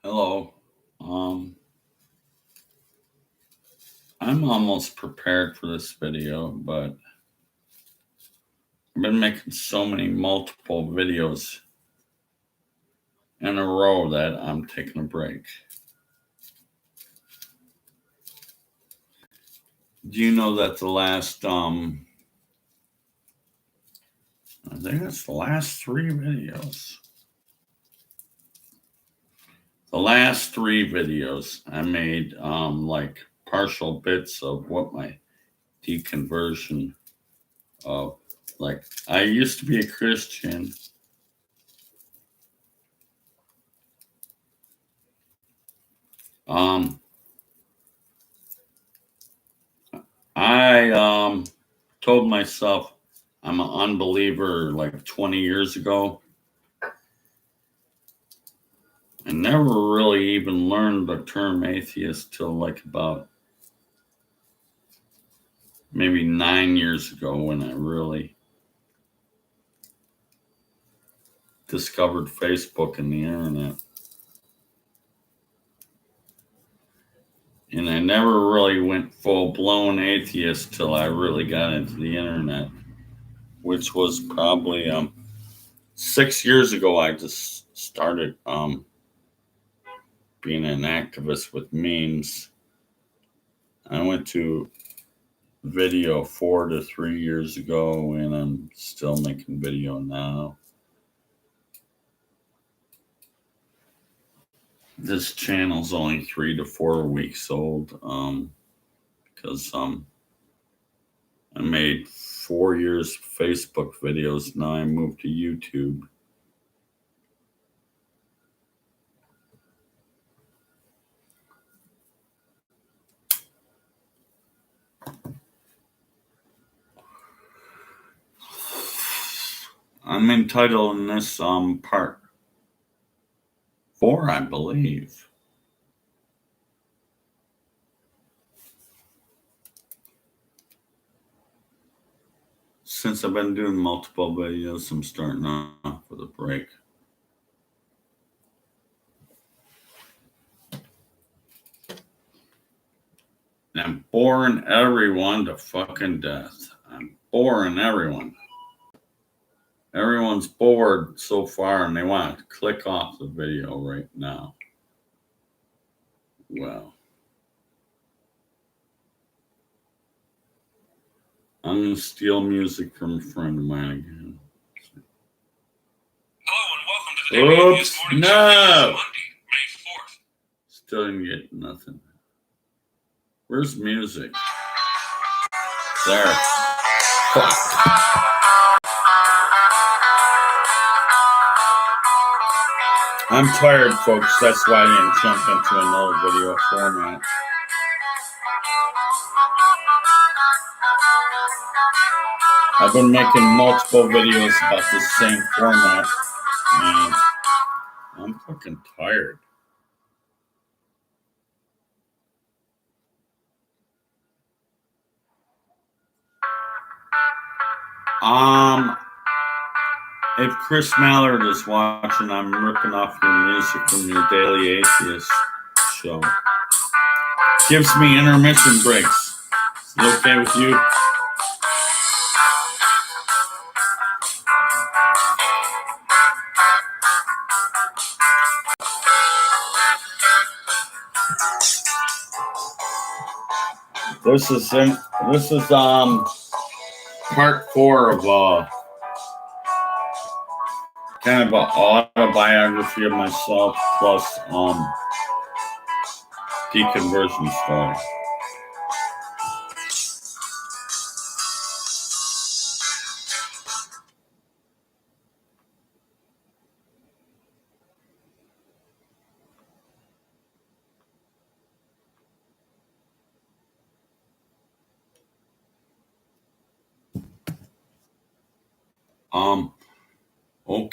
Hello. Um, I'm almost prepared for this video, but I've been making so many multiple videos in a row that I'm taking a break. Do you know that I think it's the last three videos. The last three videos I made like partial bits of what my deconversion of, like, I used to be a Christian. Um I told myself I'm an unbeliever like 20 years ago. I never really even learned the term atheist till like about maybe 9 years ago when I really discovered Facebook and the internet. And I never really went full blown atheist till I really got into the internet, which was probably 6 years ago. I just started being an activist with memes. I went to video 4 to 3 years ago, and I'm still making video now. This channel's only 3 to 4 weeks old because I made 4 years Facebook videos. Now I moved to YouTube. I'm entitled in this part 4, I believe. Since I've been doing multiple videos, I'm starting off with a break. And I'm boring everyone to fucking death. I'm boring everyone. Everyone's bored so far and they want to click off the video right now. Well, I'm going to steal music from a friend of mine again. Hello and welcome to the Daily Oops, Morning no! Monday, May 4th. Still didn't get nothing. Where's music? There. Fuck. I'm tired, folks. That's why I didn't jump into another video format. I've been making multiple videos about the same format, and I'm fucking tired. If Chris Mallard is watching, I'm ripping off your music from your Daily Atheist show. Gives me intermission breaks. Is it okay with you? This is part 4 of kind of an autobiography of myself plus deconversion story.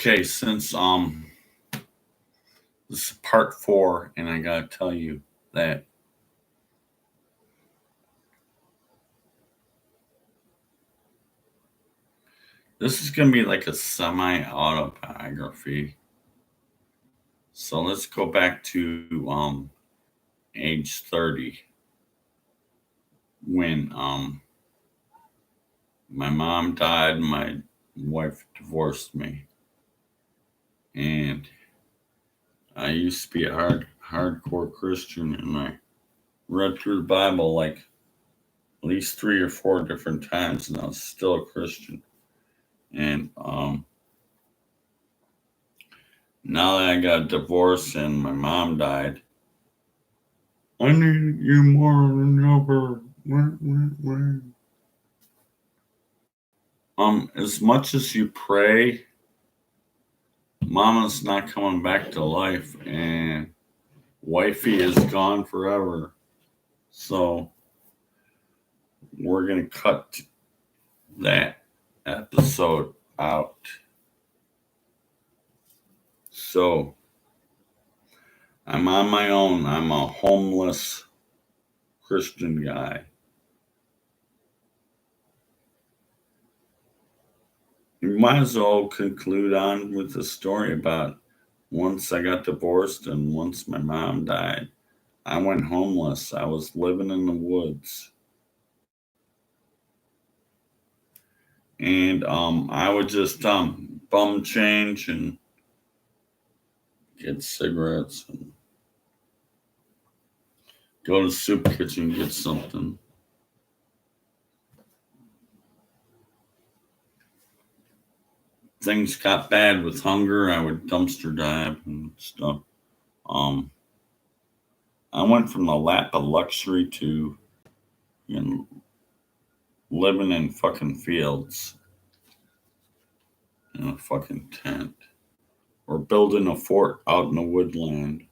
Okay, since this is part 4, and I gotta tell you that this is gonna be like a semi-autobiography. So let's go back to age 30 when my mom died, my wife divorced me, and I used to be a hardcore Christian, and I read through the Bible like at least 3 or 4 different times, and I was still a Christian. And now that I got divorced and my mom died, I need you more than ever. As much as you pray, Mama's not coming back to life, and wifey is gone forever. So we're gonna cut that episode out. So I'm on my own. I'm a homeless Christian guy. You might as well conclude on with the story about once I got divorced and once my mom died, I went homeless. I was living in the woods. And I would just bum change and get cigarettes and go to the soup kitchen and get something. Things got bad with hunger, I would dumpster dive and stuff. Um, I went from the lap of luxury to living in fucking fields in a fucking tent or building a fort out in the woodland.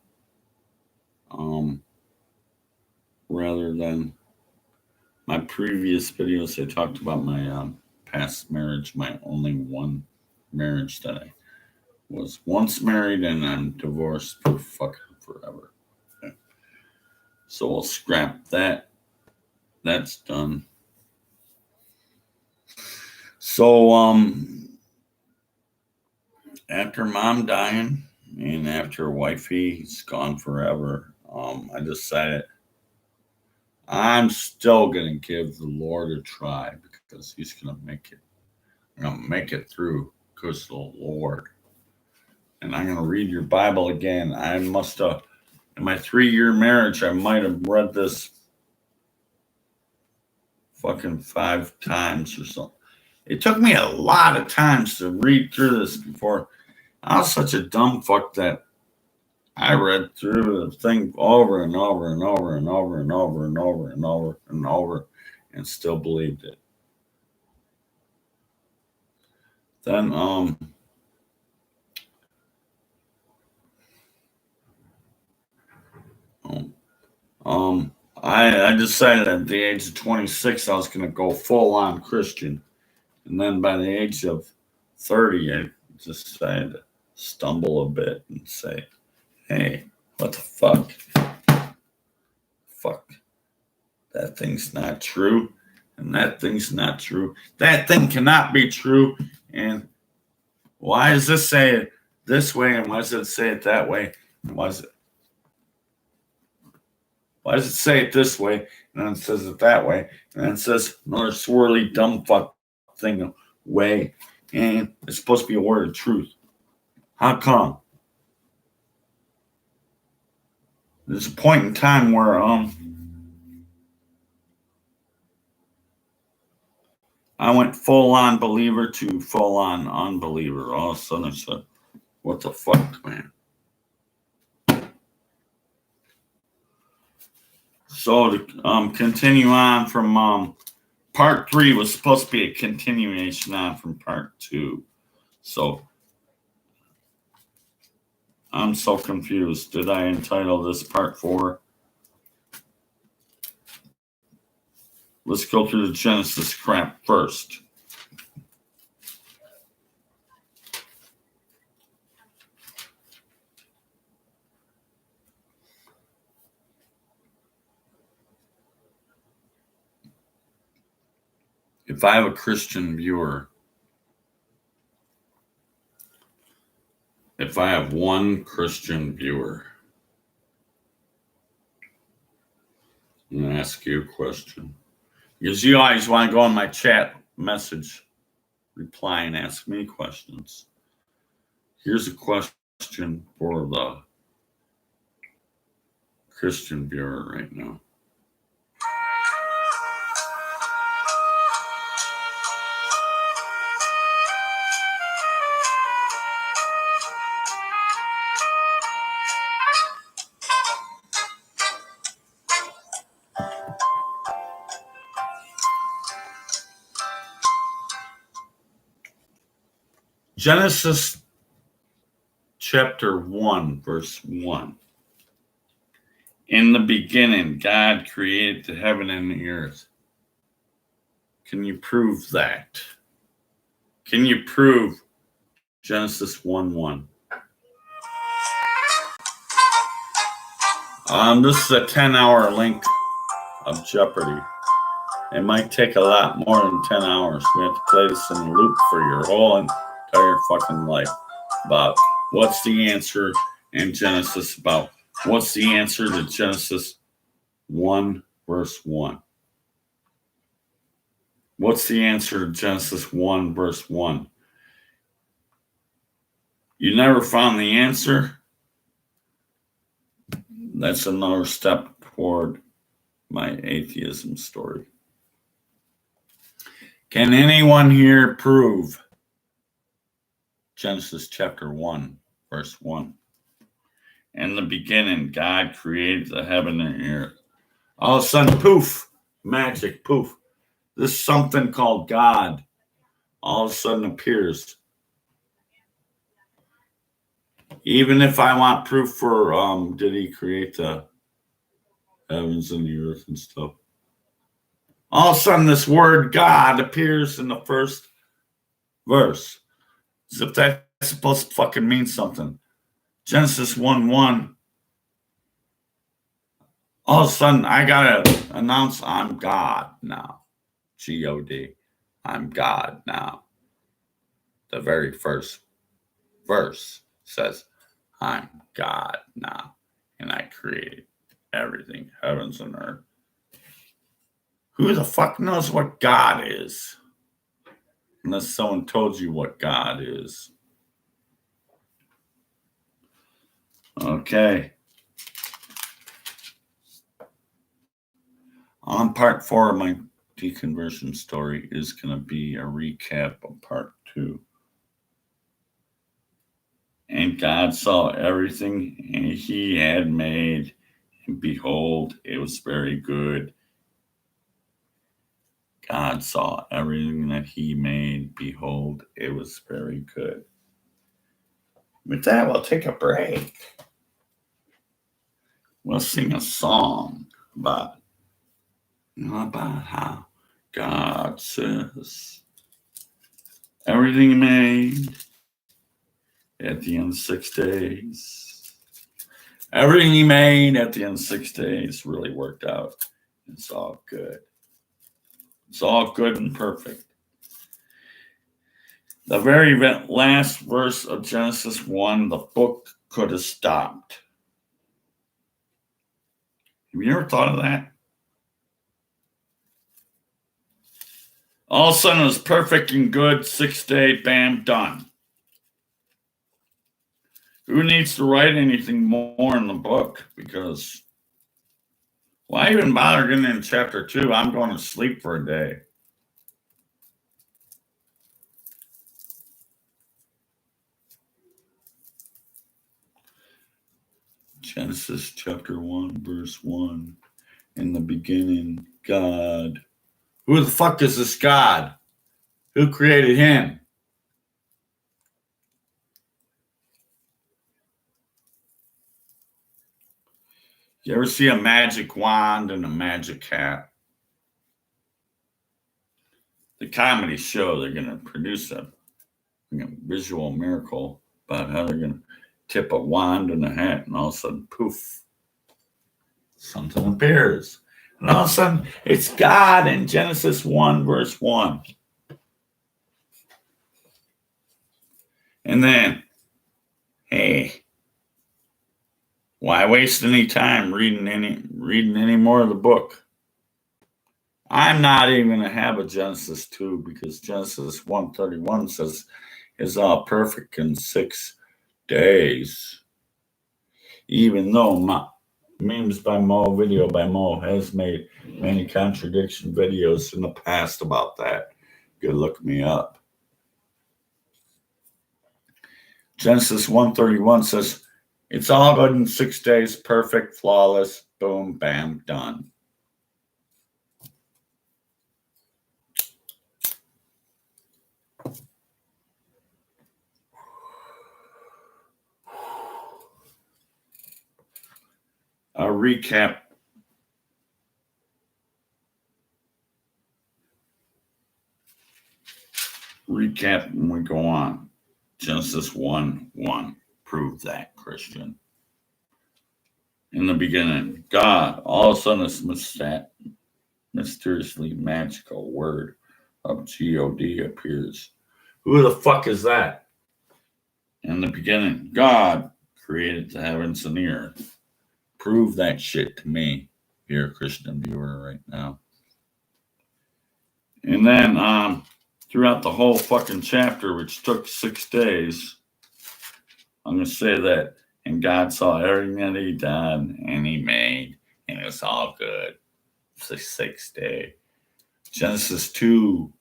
Rather than my previous videos, I talked about my past marriage, my only one marriage that I was once married, and I'm divorced for fucking forever. Okay. So we'll scrap that. That's done. So after mom dying and after wifey's gone forever, I decided I'm still gonna give the Lord a try because He's gonna make it. I'm gonna make it through because of the Lord. And I'm gonna read your Bible again. I must have in my 3-year marriage, I might have read this fucking 5 times or something. It took me a lot of times to read through this before. I was such a dumb fuck that I read through the thing over and over and over and over and over and over and over and over and still believed it. Then I decided at the age of 26 I was gonna go full on Christian. And then by the age of 30 I just decided to stumble a bit and say, hey, what the fuck? Fuck. That thing's not true. And that thing's not true. That thing cannot be true. And why does this say it this way? And why does it say it that way? And why does it say it this way? And then it says it that way. And then it says another swirly dumb fuck thing way. And it's supposed to be a word of truth. How come? There's a point in time where I went full on believer to full on unbeliever. All of a sudden I said, what the fuck, man? So to continue on from part 3 was supposed to be a continuation on from part 2. So I'm so confused. Did I entitle this part 4? Let's go through the Genesis crap first. If I have a Christian viewer, if I have one Christian viewer, I'm going to ask you a question. Because you always want to go on my chat message, reply, and ask me questions. Here's a question for the Christian viewer right now. Genesis chapter 1, verse 1. In the beginning, God created the heaven and the earth. Can you prove that? Can you prove Genesis 1:1? This is a 10-hour link of Jeopardy. It might take a lot more than 10 hours. We have to play this in a loop for your whole entire fucking life. About what's the answer in Genesis about? What's the answer to Genesis 1, verse 1? What's the answer to Genesis 1, verse 1? You never found the answer? That's another step toward my atheism story. Can anyone here prove Genesis chapter 1, verse 1? In the beginning, God created the heaven and earth. All of a sudden, poof, magic, poof. This something called God all of a sudden appears. Even if I want proof for did he create the heavens and the earth and stuff. All of a sudden, this word God appears in the first verse. As if that's supposed to fucking mean something. Genesis 1:1. All of a sudden, I gotta announce I'm God now. G-O-D. I'm God now. The very first verse says, I'm God now. And I created everything, heavens and earth. Who the fuck knows what God is? Unless someone told you what God is. Okay. On part 4 of my deconversion story is going to be a recap of part 2. And God saw everything he had made, and behold, it was very good. God saw everything that he made, behold, it was very good. With that, we'll take a break. We'll sing a song about how God says everything made at the end of 6 days. Everything he made at the end of 6 days really worked out. It's all good. It's all good and perfect. The very last verse of Genesis 1, the book could have stopped. Have you ever thought of that? All of a sudden it was perfect and good, 6 day, bam, done. Who needs to write anything more in the book? Because why even bother getting in chapter 2? I'm going to sleep for a day. Genesis chapter 1, verse 1. In the beginning, God. Who the fuck is this God? Who created him? You ever see a magic wand and a magic hat? The comedy show, they're going to produce a visual miracle about how they're going to tip a wand and a hat, and all of a sudden, poof, something appears. And all of a sudden, it's God in Genesis 1, verse 1. And then Hey, why waste any time reading any more of the book? I'm not even going to have a Genesis 2 because Genesis 131 says it's all perfect in 6 days. Even though Memes by Mo, Video by Mo has made many contradiction videos in the past about that. Good, look me up. Genesis 131 says, it's all good in 6 days, perfect, flawless, boom, bam, done. A recap. Recap when we go on. Genesis 1:1. Prove that, Christian. In the beginning, God. All of a sudden, this mysteriously magical word of God appears. Who the fuck is that? In the beginning, God created the heavens and the earth. Prove that shit to me, if you're a Christian viewer right now. And then throughout the whole fucking chapter, which took 6 days, I'm going to say that, and God saw everything that he done and he made, and it was all good. It's the 6th day. Genesis 2:1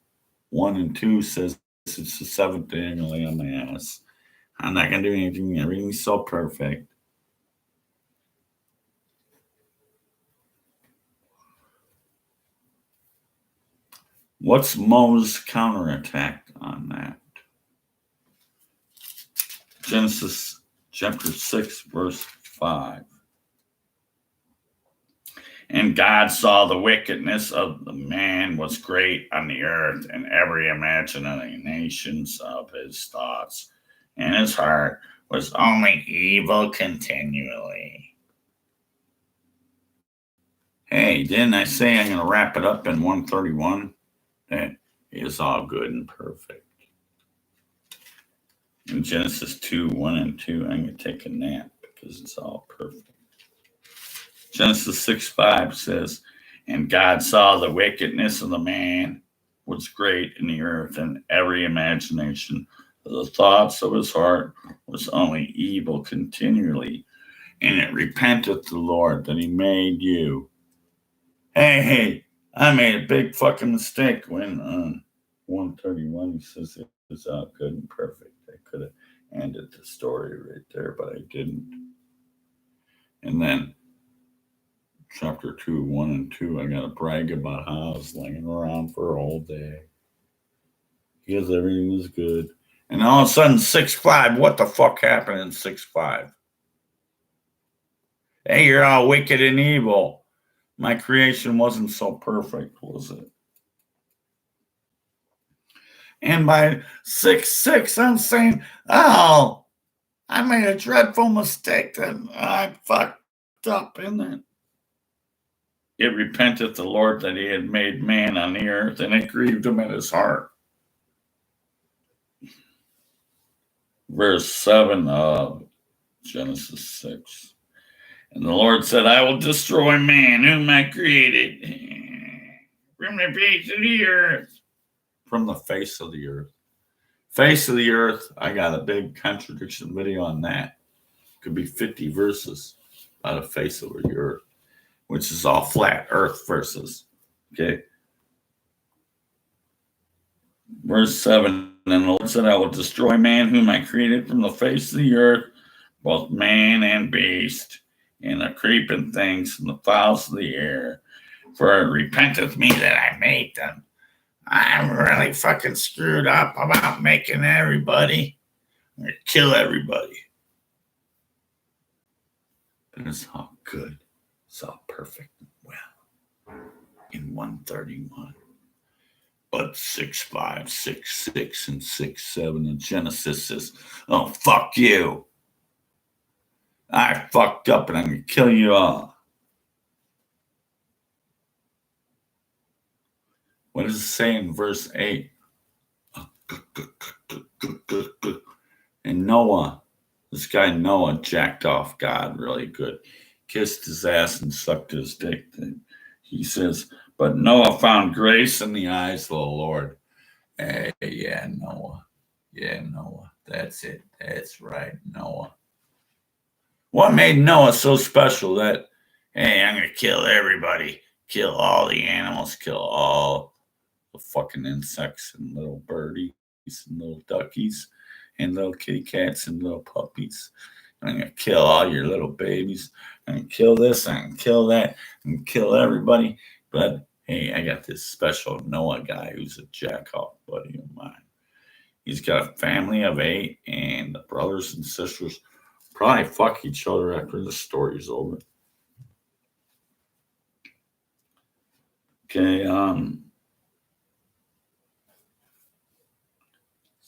and 2 says it's the 7th day. I'm going to lay on my ass. I'm not going to do anything. Everything's so perfect. What's Mo's counterattack on that? Genesis chapter 6, verse 5. And God saw the wickedness of the man was great on the earth, and every imagination of his thoughts and his heart was only evil continually. Hey, didn't I say I'm going to wrap it up in 131? That is all good and perfect. In Genesis 2:1 and 2, I'm going to take a nap because it's all perfect. Genesis 6:5 says, and God saw the wickedness of the man was great in the earth, and every imagination of the thoughts of his heart was only evil continually. And it repenteth the Lord that he made you. Hey, I made a big fucking mistake when on 131 he says it was all good and perfect. I could have ended the story right there, but I didn't. And then chapter 2:1 and 2, I gotta brag about how I was laying around for a whole day because everything was good. And all of a sudden, 6:5, what the fuck happened in 6:5? Hey, you're all wicked and evil. My creation wasn't so perfect, was it? And by 6:6, I'm saying, oh, I made a dreadful mistake that I fucked up in it. It repenteth the Lord that he had made man on the earth, and it grieved him in his heart. Verse 7 of Genesis 6. And the Lord said, I will destroy man whom I created from the face of the earth. From the face of the earth. Face of the earth, I got a big contradiction video on that. Could be 50 verses about the face of the earth, which is all flat earth verses. Okay. Verse 7, and the Lord said, I will destroy man whom I created from the face of the earth, both man and beast, and the creeping things and the fowls of the air. For it repenteth me that I made them. I'm really fucking screwed up about making everybody. I'm going to kill everybody. But it's all good. It's all perfect and well. In 131. But 6:5, 6:6, and 6:7 in Genesis says, oh, fuck you. I fucked up and I'm going to kill you all. What does it say in verse 8? And Noah This guy Noah jacked off God really good, kissed his ass and sucked his dick. He says, but Noah found grace in the eyes of the Lord. Hey, yeah, Noah. Yeah, Noah. That's it. That's right, Noah. What made Noah so special that, hey, I'm going to kill everybody, kill all the animals, kill all the fucking insects and little birdies and little duckies and little kitty cats and little puppies. I'm going to kill all your little babies. I'm going to kill this. I'm going to kill that. I'm going to kill everybody. But hey, I got this special Noah guy who's a jack-off buddy of mine. He's got a family of 8, and the brothers and sisters probably fuck each other after the story's over. Okay,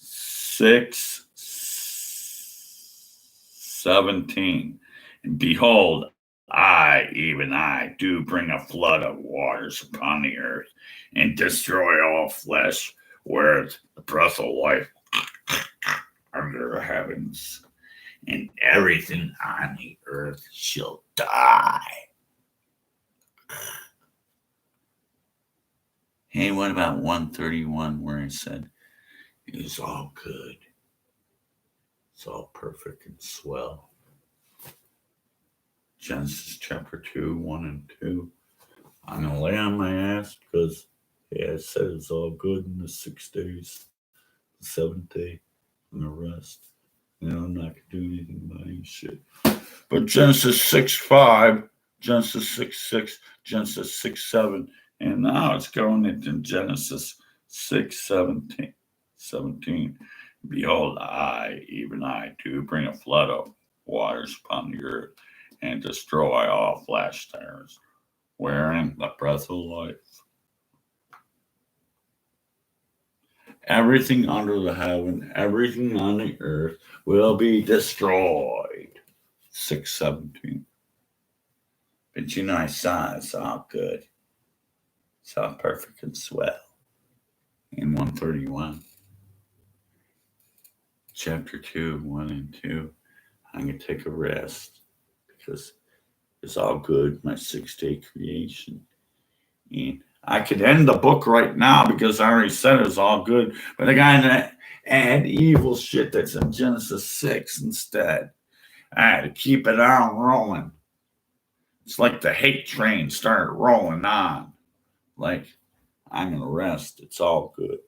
6:17. And behold, I, even I, do bring a flood of waters upon the earth and destroy all flesh, whereas the breath of life under the heavens, and everything on the earth shall die. Hey, what about 131 where it said, it's all good. It's all perfect and swell. Genesis chapter 2, 1 and 2. I'm going to lay on my ass because it said it's all good in the 6 days. The 7th day, and the rest. I'm not going to do anything about any shit. But Genesis 6:5, Genesis 6:6, Genesis 6:7, and now it's going into Genesis 6:17. Behold, I, even I, do bring a flood of waters upon the earth and destroy all flesh there's, wherein the breath of life. Everything under the heaven, everything on the earth will be destroyed. 6:17. But I saw it's all good. It's all perfect and swell. In 131. Chapter 2, 1 and 2. I'm going to take a rest because it's all good, my 6-day creation. And I could end the book right now because I already said it was all good, but I got to add evil shit that's in Genesis 6 instead. I had to keep it on rolling. It's like the hate train started rolling on. Like, I'm going to rest. It's all good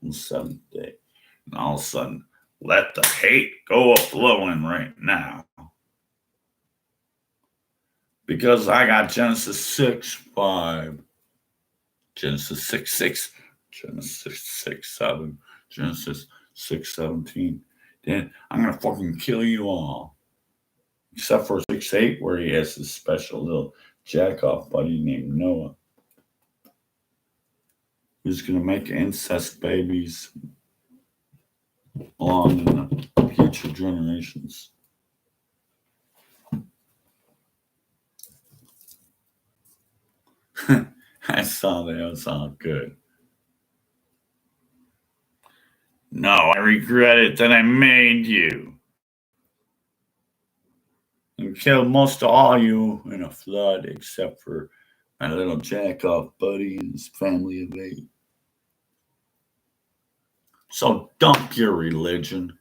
on the 7th day. And all of a sudden, let the hate go a-flowing right now. Because I got Genesis 6:5, Genesis 6:6, Genesis 6:7, Genesis 6:17. Then I'm going to fucking kill you all. Except for 6:8, where he has this special little jack-off buddy named Noah, who's going to make incest babies along in the future generations. I saw that. It was all good. No, I regret it that I made you. And killed most of all you in a flood, except for my little jack-off buddy and his family of 8. So dump your religion.